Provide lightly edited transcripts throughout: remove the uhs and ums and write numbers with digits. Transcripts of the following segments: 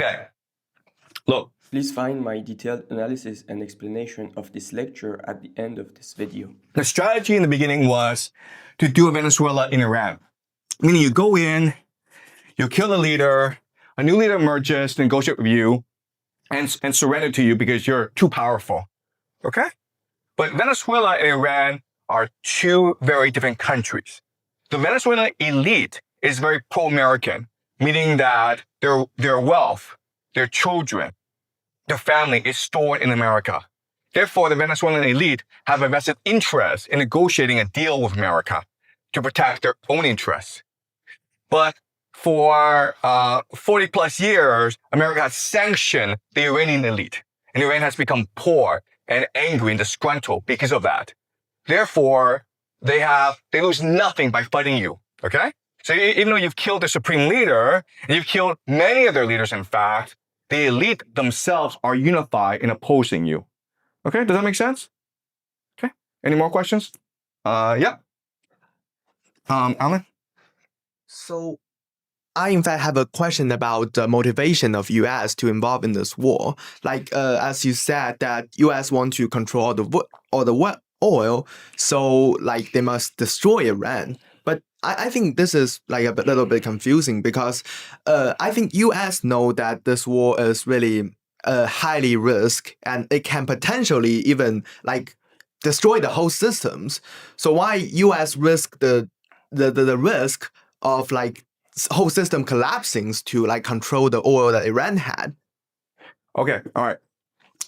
Okay, look. Please find my detailed analysis and explanation of this lecture at the end of this video. The strategy in the beginning was to do a Venezuela in Iran. Meaning you go in, you kill the leader, a new leader emerges to negotiate with you and surrender to you because you're too powerful. Okay? But Venezuela and Iran are two very different countries. The Venezuelan elite is very pro-American, meaning that their wealth, their children, their family is stored in America. Therefore, the Venezuelan elite have a vested interest in negotiating a deal with America to protect their own interests. But for 40 plus years, America has sanctioned the Iranian elite, and Iran has become poor and angry and disgruntled because of that. Therefore, they lose nothing by fighting you, okay? So even though you've killed the supreme leader, and you've killed many of their leaders, in fact, the elite themselves are unified in opposing you. Okay, does that make sense? Okay, any more questions? Yeah. Alan? So, I in fact have a question about the motivation of U.S. to involve in this war. Like, as you said, that U.S. want to control all the oil, so like they must destroy Iran. But I think this is like a little bit confusing because I think U.S. know that this war is really highly risk and it can potentially even like destroy the whole systems. So why U.S. risk the risk of like whole system collapsing to like control the oil that Iran had? Okay, all right.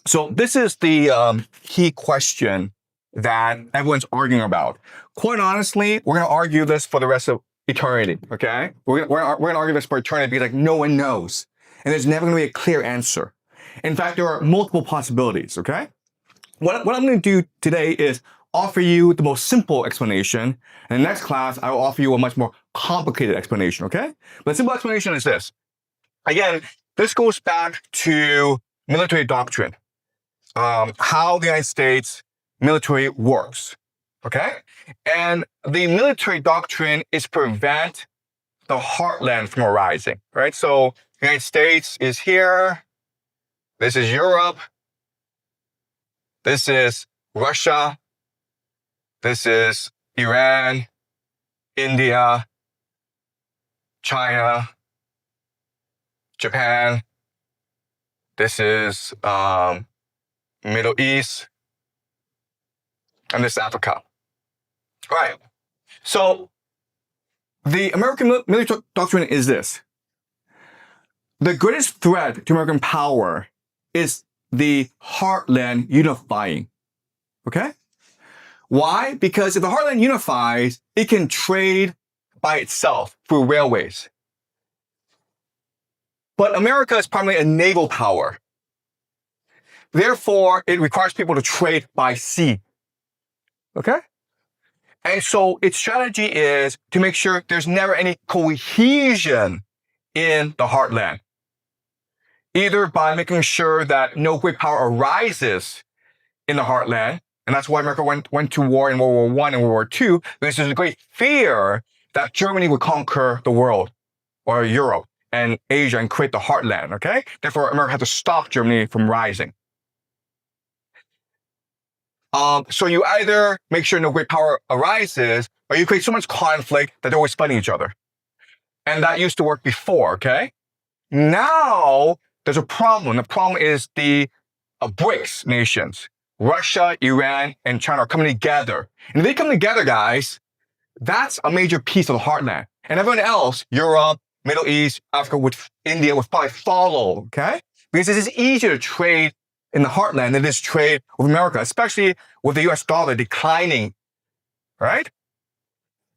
So this is the key question that everyone's arguing about. Quite honestly, we're going to argue this for the rest of eternity, okay? We're going to argue this for eternity because like no one knows. And there's never going to be a clear answer. In fact, there are multiple possibilities, okay? What I'm going to do today is offer you the most simple explanation. In the next class, I will offer you a much more complicated explanation, okay? But the simple explanation is this. Again, this goes back to military doctrine, how the United States military works, okay? And the military doctrine is prevent the heartland from arising, right? So the United States is here. This is Europe. This is Russia. This is Iran, India, China, Japan. This is Middle East. And this is Africa. All right. So the American military doctrine is this. The greatest threat to American power is the heartland unifying. Okay? Why? Because if the heartland unifies, it can trade by itself through railways. But America is primarily a naval power. Therefore, it requires people to trade by sea. Okay? And so its strategy is to make sure there's never any cohesion in the heartland. Either by making sure that no great power arises in the heartland, and that's why America went to war in World War I and World War II, because there's a great fear that Germany would conquer the world, or Europe, and Asia, and create the heartland, okay? Therefore, America had to stop Germany from rising. So you either make sure no great power arises, or you create so much conflict that they're always fighting each other. And that used to work before, okay? Now, there's a problem. The problem is the BRICS nations. Russia, Iran, and China are coming together. And if they come together, guys, that's a major piece of the heartland. And everyone else, Europe, Middle East, Africa, India would probably follow, okay? Because it is easier to trade in the heartland than it is trade with America, especially with the US dollar declining, right?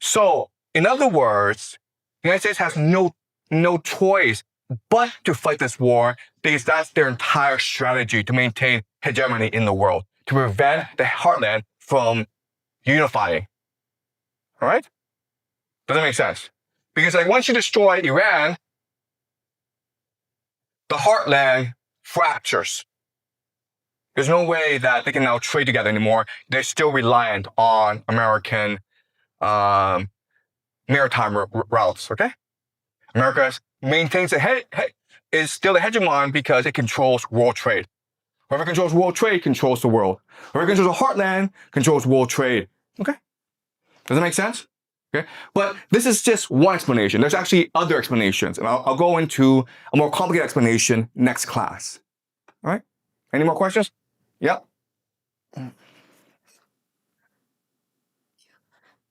So, in other words, the United States has no choice but to fight this war because that's their entire strategy to maintain hegemony in the world, to prevent the heartland from unifying. All right? Does that make sense? Because like once you destroy Iran, the heartland fractures. There's no way that they can now trade together anymore. They're still reliant on American maritime routes, okay? America maintains a is still the hegemon because it controls world trade. Whoever controls world trade controls the world. Whoever controls the heartland controls world trade. Okay? Does that make sense? Okay? But this is just one explanation. There's actually other explanations, and I'll go into a more complicated explanation next class. All right? Any more questions? Yeah?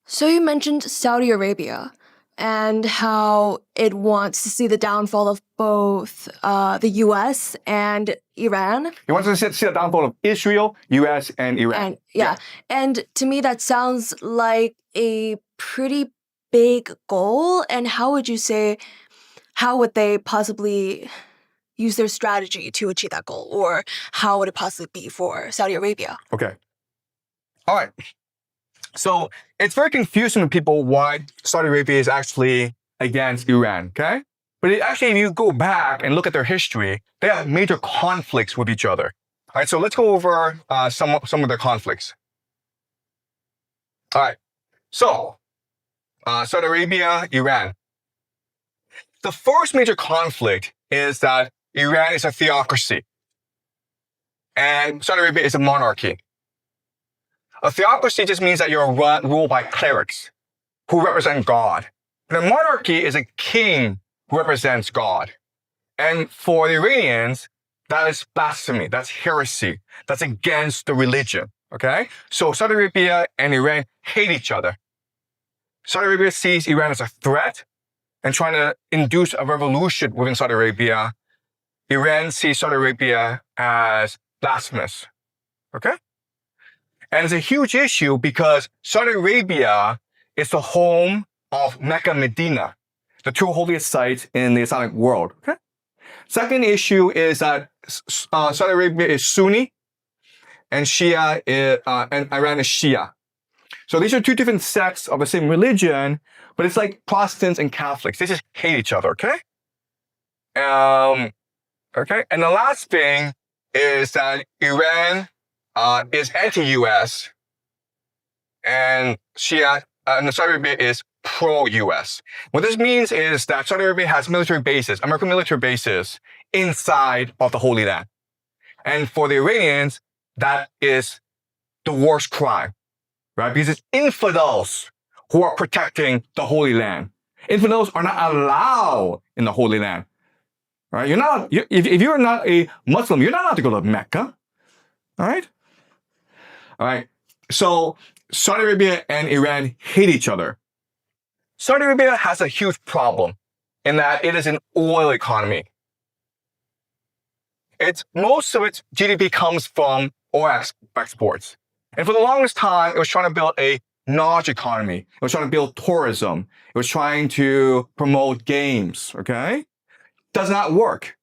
So you mentioned Saudi Arabia and how it wants to see the downfall of both the US and Iran. You want to see the downfall of Israel, US, and Iran. And and to me that sounds like a pretty big goal. And how would they possibly use their strategy to achieve that goal? Or how would it possibly be for Saudi Arabia? Okay. All right. So it's very confusing to people why Saudi Arabia is actually against Iran, okay? But if you go back and look at their history, they have major conflicts with each other. All right, so let's go over some of their conflicts. All right, so Saudi Arabia, Iran. The first major conflict is that Iran is a theocracy and Saudi Arabia is a monarchy. A theocracy just means that you're ruled by clerics who represent God. And a monarchy is a king who represents God. And for the Iranians, that is blasphemy. That's heresy. That's against the religion. Okay? So Saudi Arabia and Iran hate each other. Saudi Arabia sees Iran as a threat and trying to induce a revolution within Saudi Arabia. Iran sees Saudi Arabia as blasphemous. Okay? And it's a huge issue because Saudi Arabia is the home of Mecca and Medina, the two holiest sites in the Islamic world. Okay? Second issue is that Saudi Arabia is Sunni and and Iran is Shia. So these are two different sects of the same religion, but it's like Protestants and Catholics. They just hate each other, okay? Okay. And the last thing is that Iran is anti-US, and Shia and Saudi Arabia is pro-US. What this means is that Saudi Arabia has military bases, American military bases, inside of the Holy Land. And for the Iranians, that is the worst crime, right? Because it's infidels who are protecting the Holy Land. Infidels are not allowed in the Holy Land, right? If you're not a Muslim, you're not allowed to go to Mecca, all right? All right, so Saudi Arabia and Iran hate each other. Saudi Arabia has a huge problem in that it is an oil economy. Most of its GDP comes from oil exports. And for the longest time, it was trying to build a knowledge economy. It was trying to build tourism. It was trying to promote games, okay? Does not work.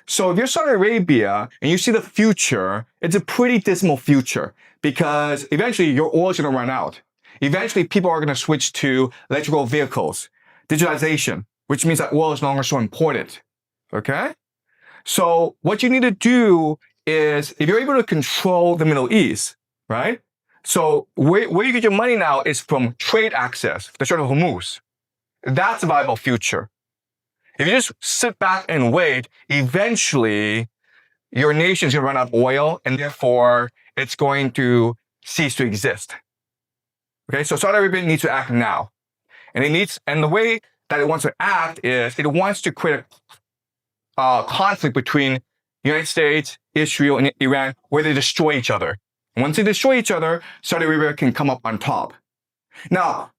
So if you're Saudi Arabia and you see the future, it's a pretty dismal future because eventually your oil is going to run out. Eventually people are going to switch to electrical vehicles, digitalization, which means that oil is no longer so important. Okay? So what you need to do is if you're able to control the Middle East, right? So where you get your money now is from trade access, the Strait of Hormuz. That's a viable future. If you just sit back and wait, eventually your nation's going to run out of oil and therefore it's going to cease to exist. Okay, so Saudi Arabia needs to act now. And the way that it wants to act is it wants to create a conflict between the United States, Israel, and Iran where they destroy each other. And once they destroy each other, Saudi Arabia can come up on top. Now,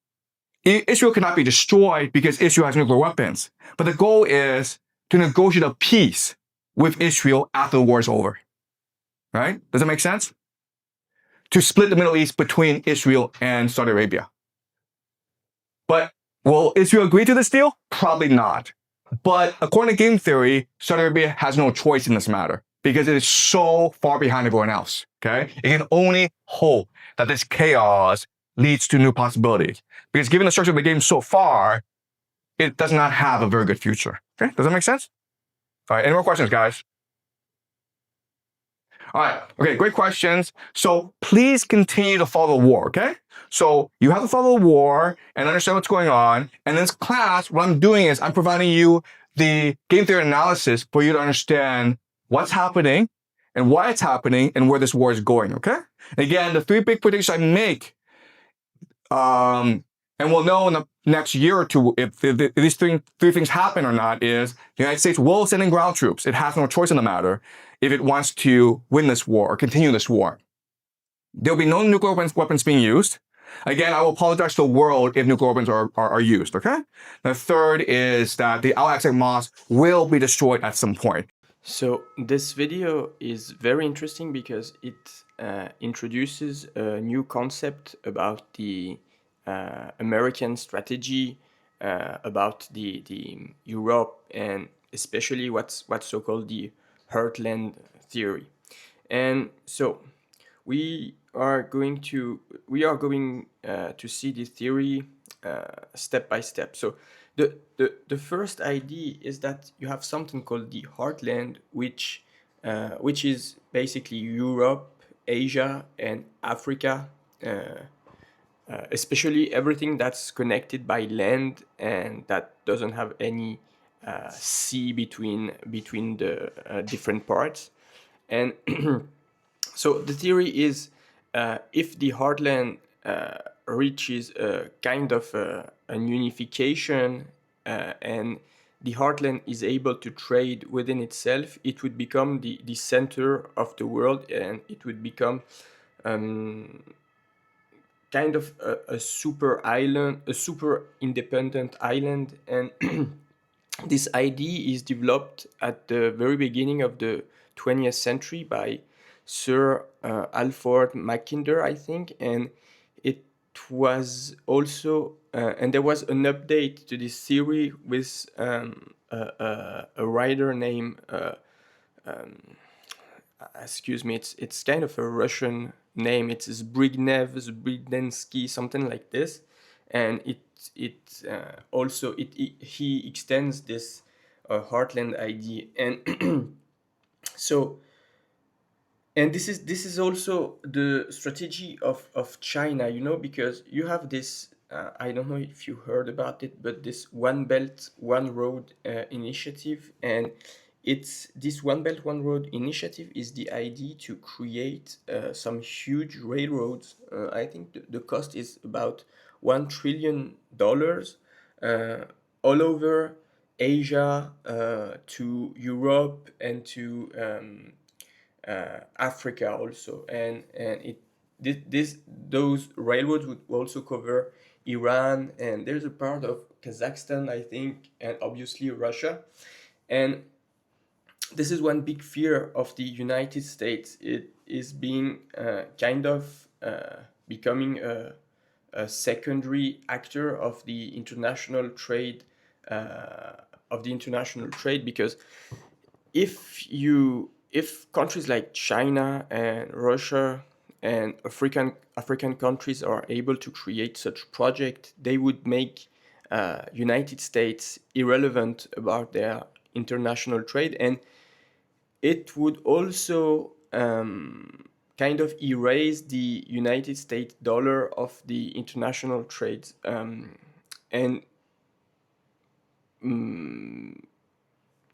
Israel cannot be destroyed because Israel has nuclear weapons. But the goal is to negotiate a peace with Israel after the war is over. Right? Does that make sense? To split the Middle East between Israel and Saudi Arabia. But will Israel agree to this deal? Probably not. But according to game theory, Saudi Arabia has no choice in this matter because it is so far behind everyone else. Okay? It can only hope that this chaos leads to new possibilities. Because given the structure of the game so far, it does not have a very good future. Okay? Does that make sense? All right. Any more questions, guys? All right. Okay. Great questions. So please continue to follow the war. Okay? So you have to follow the war and understand what's going on. And in this class, what I'm doing is I'm providing you the game theory analysis for you to understand what's happening and why it's happening and where this war is going, okay? Again, the three big predictions I make, and we'll know in the next year or two if these three things happen or not, is the United States will send in ground troops. It has no choice in the matter if it wants to win this war or continue this war. There'll be no nuclear weapons being used. Again, I will apologize to the world if nuclear weapons are used, okay? The third is that the Al-Aqsa Mosque will be destroyed at some point. So this video is very interesting because it introduces a new concept about the American strategy, about the Europe, and especially what's so-called the Heartland Theory. And so we are going to see the theory step by step. So the first idea is that you have something called the heartland, which is basically Europe, Asia, and Africa, especially everything that's connected by land and that doesn't have any sea between the different parts. And so the theory is, if the heartland reaches a kind of an unification, and the heartland is able to trade within itself, it would become the center of the world, and it would become kind of a super island, a super independent island. And this idea is developed at the very beginning of the 20th century by Sir Halford Mackinder, I think, and it was also, and there was an update to this theory with a writer named, excuse me, it's kind of a Russian name. It's Zbigniew, something like this, and he extends this heartland idea. And so, and this is also the strategy of China, because you have this, I don't know if you heard about it, but this One Belt, One Road initiative. And it's this One Belt, One Road initiative is the idea to create some huge railroads. I think the cost is about $1 trillion all over Asia, to Europe, and to Africa also. And those railroads would also cover Iran, and there's a part of Kazakhstan, I think, and obviously Russia. And this is one big fear of the United States. It is being kind of becoming a secondary actor of the international trade, because if countries like China and Russia and African countries are able to create such project, they would make United States irrelevant about their international trade, and it would also kind of erase the United States dollar of the international trade. And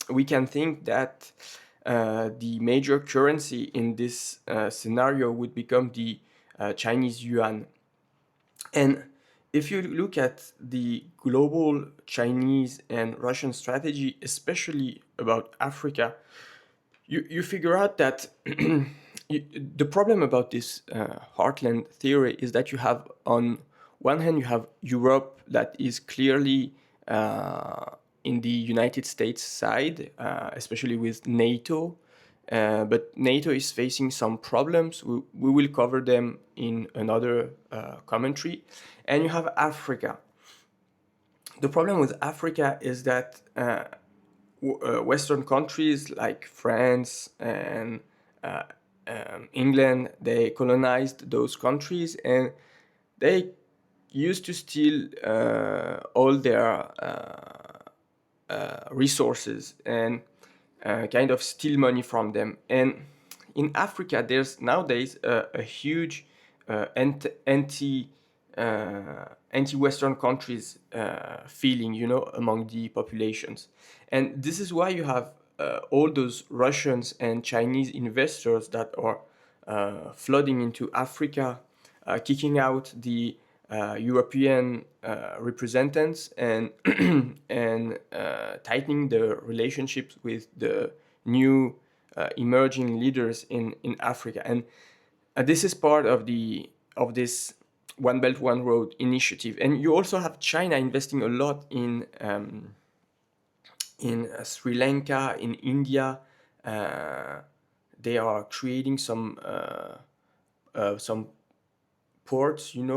we can think that the major currency in this scenario would become the Chinese yuan. And if you look at the global Chinese and Russian strategy, especially about Africa, you figure out that the problem about this heartland theory is that you have, on one hand, you have Europe that is clearly in the United States side, especially with NATO. But NATO is facing some problems. We will cover them in another commentary. And you have Africa. The problem with Africa is that Western countries like France and England, they colonized those countries, and they used to steal all their resources and kind of steal money from them. And in Africa, there's nowadays a huge anti anti-Western countries feeling, among the populations. And this is why you have all those Russians and Chinese investors that are flooding into Africa, kicking out the European representatives and and tightening the relationships with the new emerging leaders in Africa. And this is part of this One Belt One Road initiative. And you also have China investing a lot in Sri Lanka, in India. They are creating some ports, and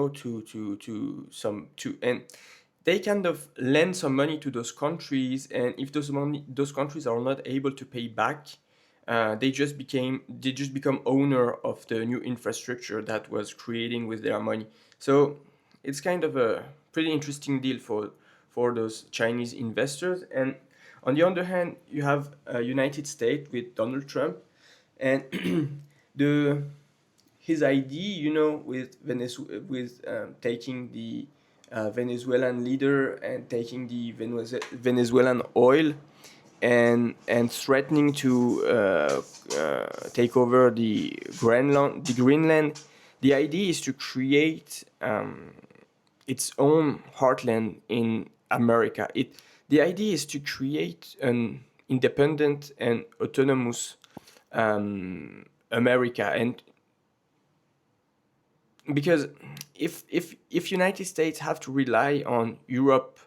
they kind of lend some money to those countries. And if those countries are not able to pay back, they just become owner of the new infrastructure that was creating with their money. So it's kind of a pretty interesting deal for those Chinese investors. And on the other hand, you have United States with Donald Trump, and his idea, with taking the Venezuelan leader and taking the Venezuelan oil, and threatening to take over the Greenland. The idea is to create its own heartland in America. The idea is to create an independent and autonomous America. And because if United States have to rely on Europe,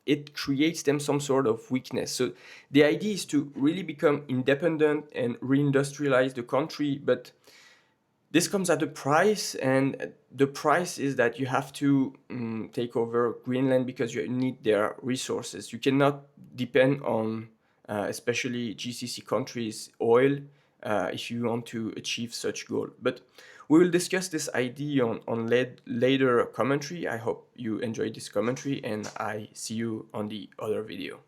it creates them some sort of weakness. So the idea is to really become independent and reindustrialize the country, but this comes at a price, and the price is that you have to take over Greenland because you need their resources. You cannot depend on, especially GCC countries, oil, if you want to achieve such goal. But we will discuss this idea on later commentary. I hope you enjoyed this commentary, and I see you on the other video.